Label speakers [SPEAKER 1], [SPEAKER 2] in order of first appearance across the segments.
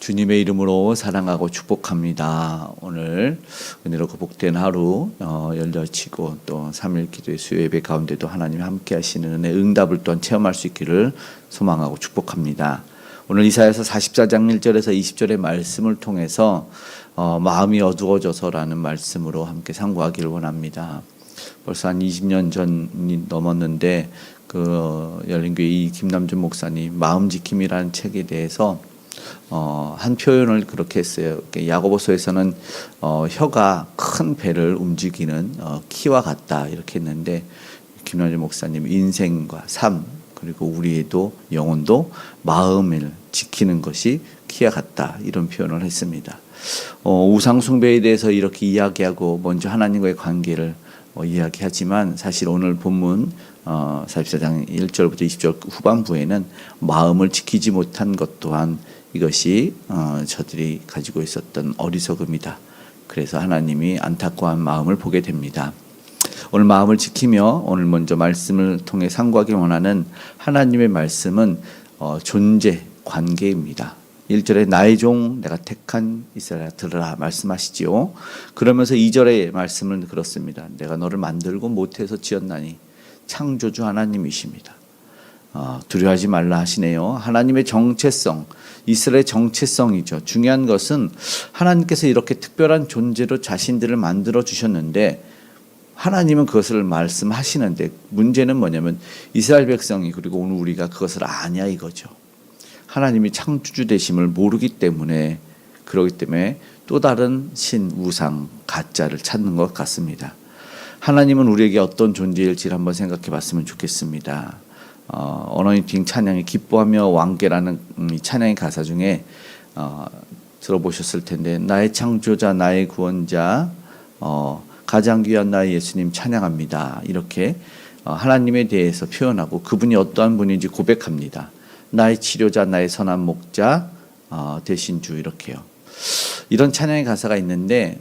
[SPEAKER 1] 주님의 이름으로 사랑하고 축복합니다. 오늘 은혜로 복된 하루 열려지고 또 3일 기도의 수요 예배 가운데도 하나님이 함께 하시는 은혜 응답을 또한 체험할 수 있기를 소망하고 축복합니다. 오늘 이사야서 44장 1절에서 20절의 말씀을 통해서 마음이 어두워져서라는 말씀으로 함께 상고하기를 원합니다. 벌써 한 20년 전이 넘었는데 그 열린교회 이 김남준 목사님 마음 지킴이라는 책에 대해서 한 표현을 그렇게 했어요. 야고보서에서는 혀가 큰 배를 움직이는 키와 같다 이렇게 했는데 김남준 목사님 인생과 삶 그리고 우리도 영혼도 마음을 지키는 것이 키와 같다 이런 표현을 했습니다. 우상 숭배에 대해서 이렇게 이야기하고 먼저 하나님과의 관계를 이야기하지만 사실 오늘 본문 44장 1절부터 20절 후반부에는 마음을 지키지 못한 것 또한 이것이 저들이 가지고 있었던 어리석음이다. 그래서 하나님이 안타까운 마음을 보게 됩니다. 오늘 마음을 지키며 오늘 먼저 말씀을 통해 상고하기 원하는 하나님의 말씀은 존재, 관계입니다. 1절에 나의 종 내가 택한 이스라엘아 들으라 말씀하시지요. 그러면서 2절의 말씀은 그렇습니다. 내가 너를 만들고 모태에서 지었나니 창조주 하나님이십니다. 두려워하지 말라 하시네요. 하나님의 정체성, 이스라엘의 정체성이죠. 중요한 것은 하나님께서 이렇게 특별한 존재로 자신들을 만들어 주셨는데 하나님은 그것을 말씀하시는데 문제는 뭐냐면 이스라엘 백성이 그리고 오늘 우리가 그것을 아냐 이거죠. 하나님이 창조주 되심을 모르기 때문에 그러기 때문에 또 다른 신, 우상, 가짜를 찾는 것 같습니다. 하나님은 우리에게 어떤 존재일지 한번 생각해 봤으면 좋겠습니다. 어너인팅 찬양의 기뻐하며 왕께라는 이 찬양의 가사 중에 들어보셨을 텐데 나의 창조자 나의 구원자 가장 귀한 나의 예수님 찬양합니다. 이렇게 하나님에 대해서 표현하고 그분이 어떠한 분인지 고백합니다. 나의 치료자 나의 선한 목자 되신 주 이렇게요. 이런 찬양의 가사가 있는데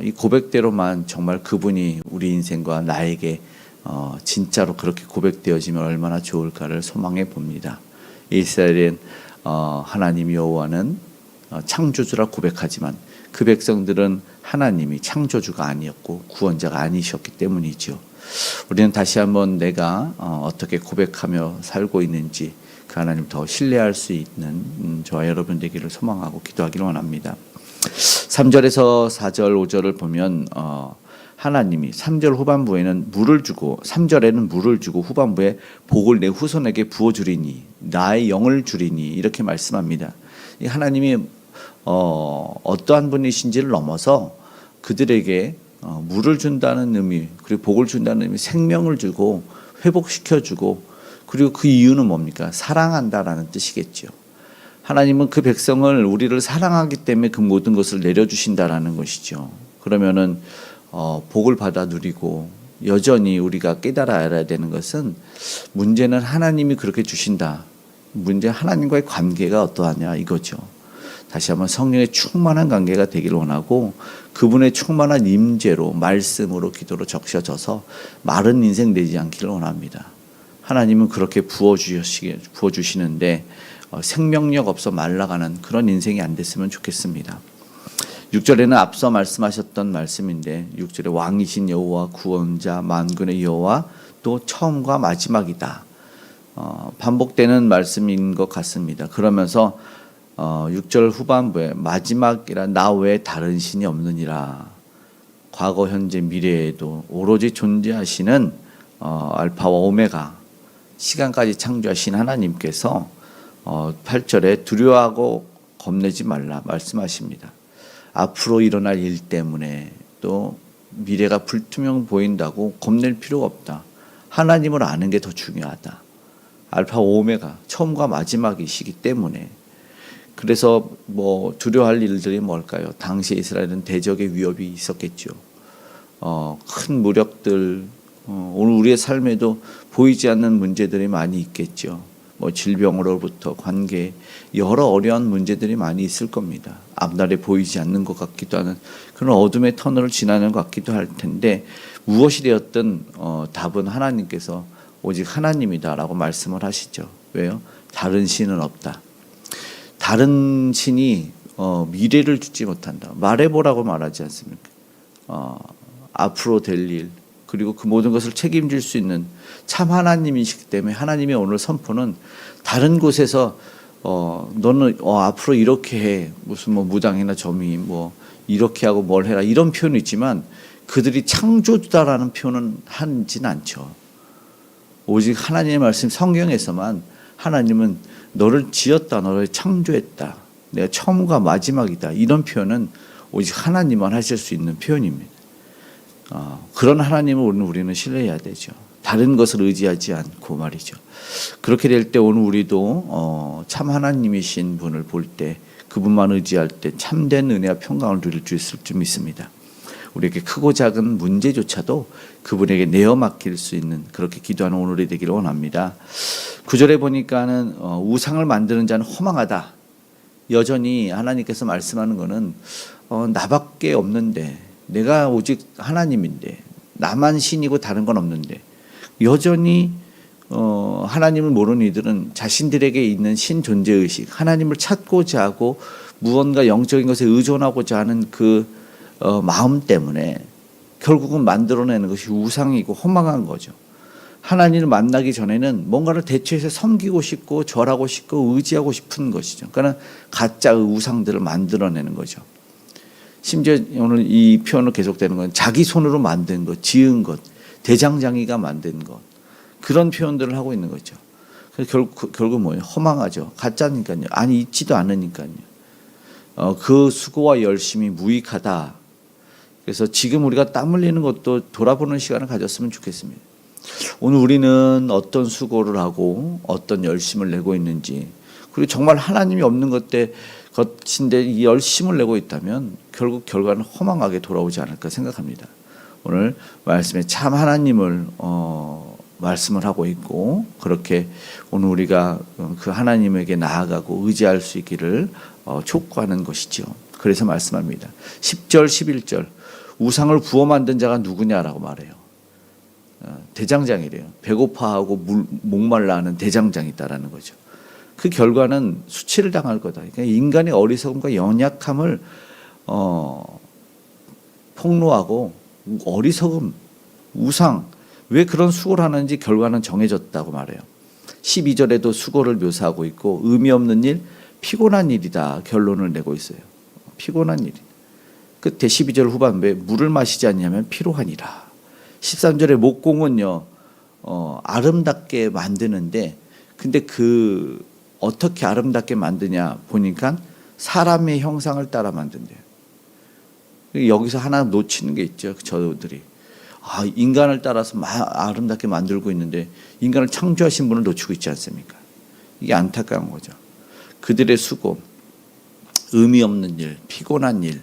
[SPEAKER 1] 이 고백대로만 정말 그분이 우리 인생과 나에게 진짜로 그렇게 고백되어지면 얼마나 좋을까를 소망해 봅니다. 이스라엘은 하나님 여호와는 창조주라 고백하지만 그 백성들은 하나님이 창조주가 아니었고 구원자가 아니셨기 때문이죠. 우리는 다시 한번 내가 어떻게 고백하며 살고 있는지 그 하나님 더 신뢰할 수 있는 저와 여러분 되기를 소망하고 기도하기를 원합니다. 3절에서 4절 5절을 보면 하나님이 3절 후반부에는 물을 주고 3절에는 물을 주고 후반부에 복을 내 후손에게 부어주리니 나의 영을 주리니 이렇게 말씀합니다. 이 하나님이 어떠한 분이신지를 넘어서 그들에게 물을 준다는 의미 그리고 복을 준다는 의미 생명을 주고 회복시켜주고 그리고 그 이유는 뭡니까? 사랑한다라는 뜻이겠죠. 하나님은 그 백성을 우리를 사랑하기 때문에 그 모든 것을 내려주신다라는 것이죠. 그러면은 복을 받아 누리고 여전히 우리가 깨달아 알아야 되는 것은 문제는 하나님이 그렇게 주신다. 문제 하나님과의 관계가 어떠하냐 이거죠. 다시 한번 성령의 충만한 관계가 되기를 원하고 그분의 충만한 임재로 말씀으로 기도로 적셔져서 마른 인생 되지 않기를 원합니다. 하나님은 그렇게 부어주시는데 생명력 없어 말라가는 그런 인생이 안 됐으면 좋겠습니다. 6절에는 앞서 말씀하셨던 말씀인데 6절에 왕이신 여호와 구원자 만군의 여호와 또 처음과 마지막이다. 반복되는 말씀인 것 같습니다. 그러면서 6절 후반부에 마지막이라 나 외에 다른 신이 없느니라. 과거 현재 미래에도 오로지 존재하시는 알파와 오메가 시간까지 창조하신 하나님께서 8절에 두려워하고 겁내지 말라 말씀하십니다. 앞으로 일어날 일 때문에 또 미래가 불투명 보인다고 겁낼 필요가 없다. 하나님을 아는 게 더 중요하다. 알파 오메가 처음과 마지막이시기 때문에 그래서 두려워할 일들이 뭘까요? 당시 이스라엘은 대적의 위협이 있었겠죠. 큰 무력들 오늘 우리의 삶에도 보이지 않는 문제들이 많이 있겠죠. 질병으로부터 관계 여러 어려운 문제들이 많이 있을 겁니다. 앞날에 보이지 않는 것 같기도 하는 그런 어둠의 터널을 지나는 것 같기도 할 텐데 무엇이 되었든 답은 하나님께서 오직 하나님이다라고 말씀을 하시죠. 왜요? 다른 신은 없다. 다른 신이 미래를 주지 못한다. 말해보라고 말하지 않습니까? 앞으로 될 일, 그리고 그 모든 것을 책임질 수 있는 참 하나님이시기 때문에 하나님의 오늘 선포는 다른 곳에서 너는 앞으로 이렇게 해, 무슨 뭐 무당이나 점이 뭐 이렇게 하고 뭘 해라 이런 표현이 있지만 그들이 창조주다라는 표현은 하지는 않죠. 오직 하나님의 말씀 성경에서만 하나님은 너를 지었다, 너를 창조했다, 내가 처음과 마지막이다, 이런 표현은 오직 하나님만 하실 수 있는 표현입니다. 그런 하나님을 우리는 신뢰해야 되죠. 다른 것을 의지하지 않고 말이죠. 그렇게 될 때 오늘 우리도 참 하나님이신 분을 볼 때, 그분만 의지할 때 참된 은혜와 평강을 누릴 수 있을 줄 믿습니다. 우리에게 크고 작은 문제조차도 그분에게 내어 맡길 수 있는 그렇게 기도하는 오늘이 되기를 원합니다. 9절에 보니까는 우상을 만드는 자는 허망하다. 여전히 하나님께서 말씀하는 것은 나밖에 없는데, 내가 오직 하나님인데, 나만 신이고 다른 건 없는데, 여전히 하나님을 모르는 이들은 자신들에게 있는 신 존재의식, 하나님을 찾고자 하고 무언가 영적인 것에 의존하고자 하는 그 마음 때문에 결국은 만들어내는 것이 우상이고 허망한 거죠. 하나님을 만나기 전에는 뭔가를 대체해서 섬기고 싶고 절하고 싶고 의지하고 싶은 것이죠. 그러니까 가짜의 우상들을 만들어내는 거죠. 심지어 오늘 이 표현으로 계속되는 건 자기 손으로 만든 것, 지은 것, 대장장이가 만든 것, 그런 표현들을 하고 있는 거죠. 그래서 결국 뭐예요? 허망하죠. 가짜니까요. 아니 있지도 않으니까요. 그 수고와 열심이 무익하다. 그래서 지금 우리가 땀 흘리는 것도 돌아보는 시간을 가졌으면 좋겠습니다. 오늘 우리는 어떤 수고를 하고 어떤 열심을 내고 있는지, 그리고 정말 하나님이 없는 것인데 이 열심을 내고 있다면 결국 결과는 허망하게 돌아오지 않을까 생각합니다. 오늘 말씀에 참 하나님을 말씀을 하고 있고, 그렇게 오늘 우리가 그 하나님에게 나아가고 의지할 수 있기를 촉구하는 것이죠. 그래서 말씀합니다. 10절 11절 우상을 부어 만든 자가 누구냐라고 말해요. 대장장이래요. 배고파하고 목말라 하는 대장장이 있다라는 거죠. 그 결과는 수치를 당할 거다. 그러니까 인간의 어리석음과 연약함을 폭로하고, 어리석음, 우상, 왜 그런 수고를 하는지 결과는 정해졌다고 말해요. 12절에도 수고를 묘사하고 있고, 의미 없는 일, 피곤한 일이다 결론을 내고 있어요. 피곤한 일. 끝에 12절 후반부에 물을 마시지 않냐면 피로하니라. 13절에 목공은요 아름답게 만드는데, 근데 그 어떻게 아름답게 만드냐 보니까 사람의 형상을 따라 만든대요. 여기서 하나 놓치는 게 있죠. 저들이 인간을 따라서 아름답게 만들고 있는데 인간을 창조하신 분을 놓치고 있지 않습니까? 이게 안타까운 거죠. 그들의 수고, 의미 없는 일, 피곤한 일.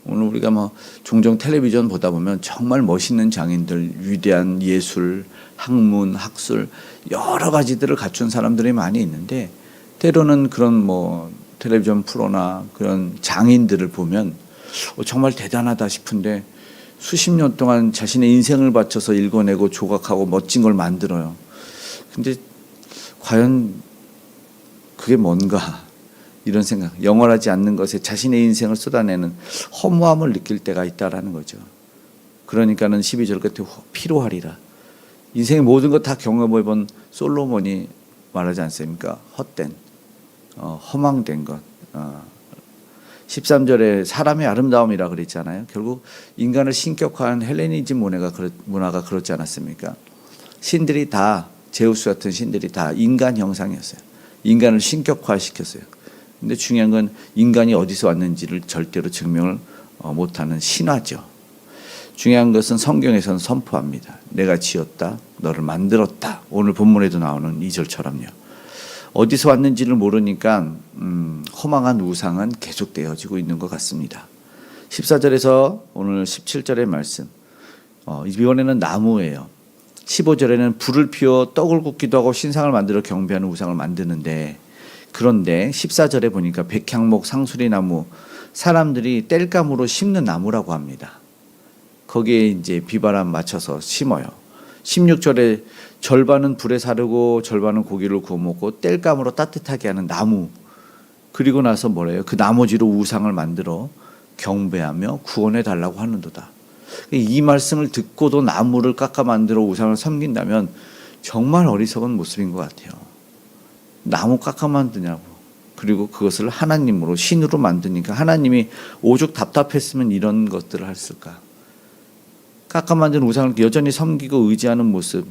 [SPEAKER 1] 오늘 우리가 뭐 종종 텔레비전 보다 보면 정말 멋있는 장인들, 위대한 예술, 학문, 학술 여러 가지들을 갖춘 사람들이 많이 있는데, 때로는 그런 뭐 텔레비전 프로나 그런 장인들을 보면 정말 대단하다 싶은데 수십 년 동안 자신의 인생을 바쳐서 읽어내고 조각하고 멋진 걸 만들어요. 근데 과연 그게 뭔가, 이런 생각, 영원하지 않는 것에 자신의 인생을 쏟아내는 허무함을 느낄 때가 있다라는 거죠. 그러니까는 12절 끝에 피로하리라. 인생의 모든 것 다 경험해본 솔로몬이 말하지 않습니까? 헛된, 허망된 것. 13절에 사람의 아름다움이라 그랬잖아요. 결국 인간을 신격화한 헬레니즘 문화가 그렇지 않았습니까? 신들이 다, 제우스 같은 신들이 다 인간 형상이었어요. 인간을 신격화시켰어요. 근데 중요한 건 인간이 어디서 왔는지를 절대로 증명을 못하는 신화죠. 중요한 것은 성경에서는 선포합니다. 내가 지었다, 너를 만들었다. 오늘 본문에도 나오는 2절처럼요. 어디서 왔는지를 모르니까 허망한 우상은 계속되어지고 있는 것 같습니다. 14절에서 오늘 17절의 말씀, 이번에는 나무예요. 15절에는 불을 피워 떡을 굽기도 하고 신상을 만들어 경배하는 우상을 만드는데, 그런데 14절에 보니까 백향목, 상수리나무, 사람들이 땔감으로 심는 나무라고 합니다. 거기에 이제 비바람 맞춰서 심어요. 16절에 절반은 불에 사르고 절반은 고기를 구워 먹고 땔감으로 따뜻하게 하는 나무, 그리고 나서 뭐래요? 그 나머지로 우상을 만들어 경배하며 구원해 달라고 하는도다. 이 말씀을 듣고도 나무를 깎아 만들어 우상을 섬긴다면 정말 어리석은 모습인 것 같아요. 나무 깎아 만드냐고. 그리고 그것을 하나님으로 신으로 만드니까 하나님이 오죽 답답했으면 이런 것들을 했을까. 깎아 만든 우상을 여전히 섬기고 의지하는 모습,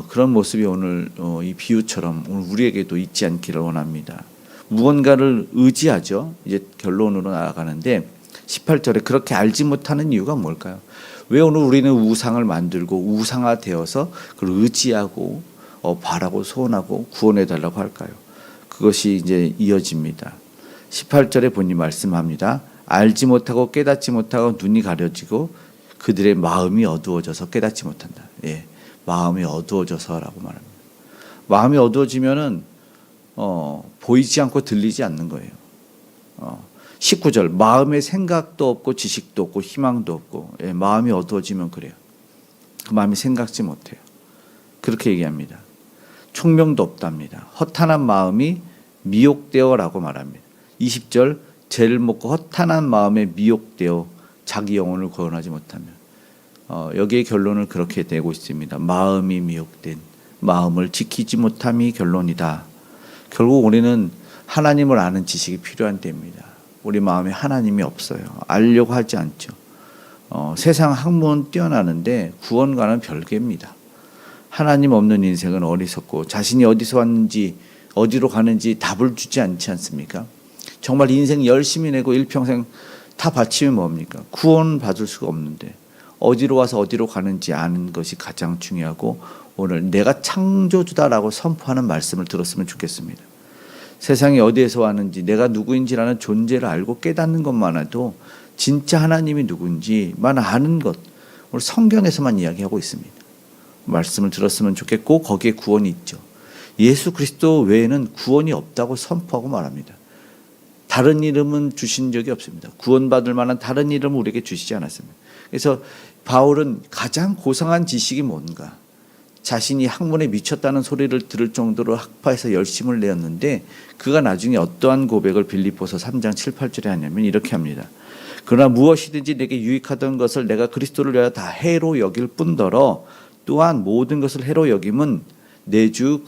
[SPEAKER 1] 그런 모습이 오늘 이 비유처럼 오늘 우리에게도 있지 않기를 원합니다. 무언가를 의지하죠. 이제 결론으로 나아가는데 18절에 그렇게 알지 못하는 이유가 뭘까요? 왜 오늘 우리는 우상을 만들고 우상화되어서 그걸 의지하고 바라고 소원하고 구원해 달라고 할까요? 그것이 이제 이어집니다. 18절에 보니 말씀합니다. 알지 못하고 깨닫지 못하고 눈이 가려지고 그들의 마음이 어두워져서 깨닫지 못한다. 예, 마음이 어두워져서라고 말합니다. 마음이 어두워지면은 보이지 않고 들리지 않는 거예요. 19절 마음에 생각도 없고 지식도 없고 희망도 없고, 예, 마음이 어두워지면 그래요. 그 마음이 생각지 못해요. 그렇게 얘기합니다. 총명도 없답니다. 허탄한 마음이 미혹되어라고 말합니다. 20절 죄를 먹고 허탄한 마음에 미혹되어 자기 영혼을 구원하지 못하면, 여기에 결론을 그렇게 내고 있습니다. 마음이 미혹된 마음을 지키지 못함이 결론이다. 결국 우리는 하나님을 아는 지식이 필요한 때입니다. 우리 마음에 하나님이 없어요. 알려고 하지 않죠. 세상 학문은 뛰어나는데 구원과는 별개입니다. 하나님 없는 인생은 어리석고 자신이 어디서 왔는지 어디로 가는지 답을 주지 않지 않습니까? 정말 인생 열심히 내고 일평생 다 바치면 뭡니까? 구원 받을 수가 없는데 어디로 와서 어디로 가는지 아는 것이 가장 중요하고, 오늘 내가 창조주다라고 선포하는 말씀을 들었으면 좋겠습니다. 세상이 어디에서 왔는지 내가 누구인지라는 존재를 알고 깨닫는 것만 해도 진짜 하나님이 누군지만 아는 것, 오늘 성경에서만 이야기하고 있습니다. 말씀을 들었으면 좋겠고 거기에 구원이 있죠. 예수 그리스도 외에는 구원이 없다고 선포하고 말합니다. 다른 이름은 주신 적이 없습니다. 구원받을 만한 다른 이름을 우리에게 주시지 않았습니다. 그래서 바울은 가장 고상한 지식이 뭔가, 자신이 학문에 미쳤다는 소리를 들을 정도로 학파에서 열심을 내었는데 그가 나중에 어떠한 고백을 빌립보서 3장 7, 8절에 하냐면 이렇게 합니다. 그러나 무엇이든지 내게 유익하던 것을 내가 그리스도를 위하여 다 해로 여길 뿐더러 또한 모든 것을 해로 여김은 내 주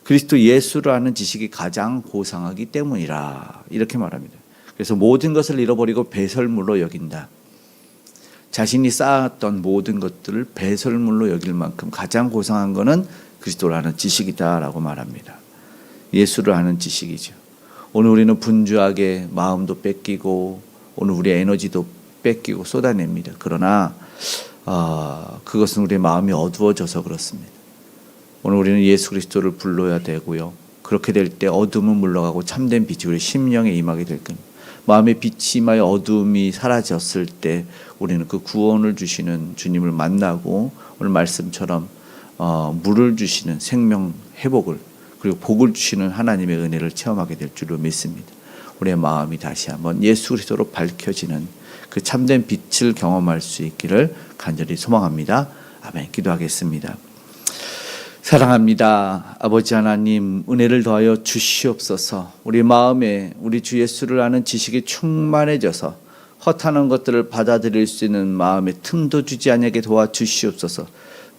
[SPEAKER 1] 그리스도 예수를 아는 지식이 가장 고상하기 때문이라, 이렇게 말합니다. 그래서 모든 것을 잃어버리고 배설물로 여긴다. 자신이 쌓았던 모든 것들을 배설물로 여길 만큼 가장 고상한 것은 그리스도를 아는 지식이다라고 말합니다. 예수를 아는 지식이죠. 오늘 우리는 분주하게 마음도 뺏기고 오늘 우리의 에너지도 뺏기고 쏟아냅니다. 그러나 그것은 우리의 마음이 어두워져서 그렇습니다. 오늘 우리는 예수 그리스도를 불러야 되고요. 그렇게 될 때 어둠은 물러가고 참된 빛이 우리 심령에 임하게 될 겁니다. 마음의 빛이 임하여 어둠이 사라졌을 때 우리는 그 구원을 주시는 주님을 만나고 오늘 말씀처럼 물을 주시는 생명 회복을, 그리고 복을 주시는 하나님의 은혜를 체험하게 될 줄로 믿습니다. 우리의 마음이 다시 한번 예수 그리스도로 밝혀지는 그 참된 빛을 경험할 수 있기를 간절히 소망합니다. 아멘. 기도하겠습니다. 사랑합니다. 아버지 하나님, 은혜를 더하여 주시옵소서. 우리 마음에 우리 주 예수를 아는 지식이 충만해져서 허탄한 것들을 받아들일 수 있는 마음에 틈도 주지 아니하게 도와주시옵소서.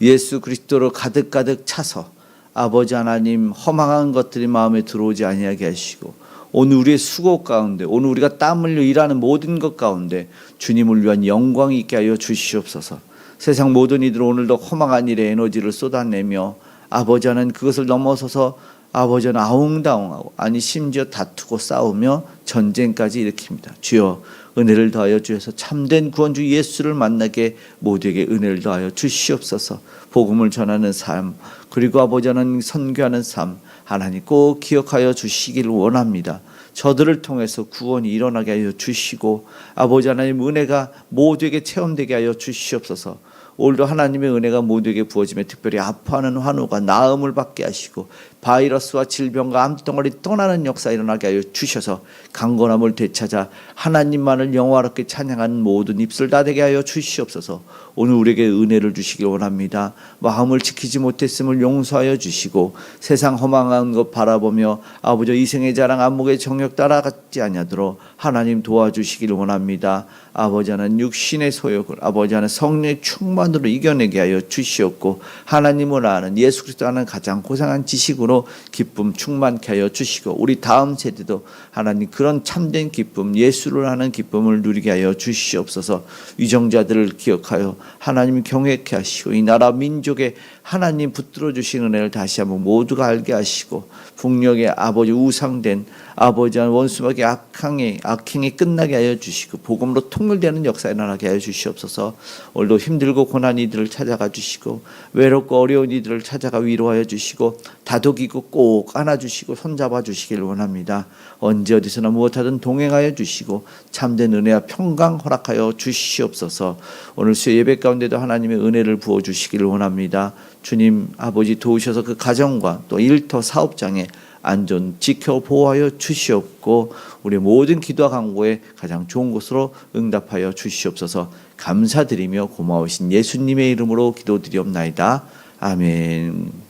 [SPEAKER 1] 예수 그리스도로 가득가득 차서 아버지 하나님, 허망한 것들이 마음에 들어오지 아니하게 하시고 오늘 우리의 수고 가운데, 오늘 우리가 땀 흘려 일하는 모든 것 가운데 주님을 위한 영광이 있게 하여 주시옵소서. 세상 모든 이들 오늘도 허망한 일에 에너지를 쏟아내며 아버지 하나님, 그것을 넘어서서 아버지 하나님 아웅다웅하고, 아니 심지어 다투고 싸우며 전쟁까지 일으킵니다. 주여 은혜를 더하여 주셔서 참된 구원주 예수를 만나게 모두에게 은혜를 더하여 주시옵소서. 복음을 전하는 삶, 그리고 아버지 하나님 선교하는 삶, 하나님 꼭 기억하여 주시기를 원합니다. 저들을 통해서 구원이 일어나게 하여 주시고 아버지 하나님 은혜가 모두에게 체험되게 하여 주시옵소서. 오늘도 하나님의 은혜가 모두에게 부어지며 특별히 아파하는 환우가 나음을 받게 하시고 바이러스와 질병과 암덩어리 떠나는 역사 일어나게 하여 주셔서 강건함을 되찾아 하나님만을 영화롭게 찬양하는 모든 입술 다 되게 하여 주시옵소서. 오늘 우리에게 은혜를 주시길 원합니다. 마음을 지키지 못했음을 용서하여 주시고 세상 허망한 것 바라보며 아버지 이생의 자랑 안목의 정욕 따라가지 아니하도록 하나님 도와주시길 원합니다. 아버지 하나님 육신의 소욕을 아버지 하나님 성령의 충만으로 이겨내게 하여 주시옵고 하나님을 아는 예수 그리스도 아는 가장 고상한 지식으로 기쁨 충만케 하여 주시고 우리 다음 세대도 하나님 그런 참된 기쁨 예수를 아는 기쁨을 누리게 하여 주시옵소서. 위정자들을 기억하여 하나님 경외케 하시고 이 나라 민족에 하나님 붙들어 주신 은혜를 다시 한번 모두가 알게 하시고 북녘의 아버지 우상된 아버지 원수막의 악행이 끝나게 하여 주시고 복음으로 통일되는 역사에 나가게 하여 주시옵소서. 오늘도 힘들고 고난 이들을 찾아가 주시고 외롭고 어려운 이들을 찾아가 위로하여 주시고 다독이고 꼭 안아주시고 손잡아 주시길 원합니다. 언제 어디서나 무엇하든 동행하여 주시고 참된 은혜와 평강 허락하여 주시옵소서. 오늘 수요 예배 가운데도 하나님의 은혜를 부어 주시기를 원합니다. 주님 아버지 도우셔서 그 가정과 또 일터 사업장에 안전 지켜 보호하여 주시옵고 우리 모든 기도와 간구에 가장 좋은 곳으로 응답하여 주시옵소서. 감사드리며 고마우신 예수님의 이름으로 기도드리옵나이다. 아멘.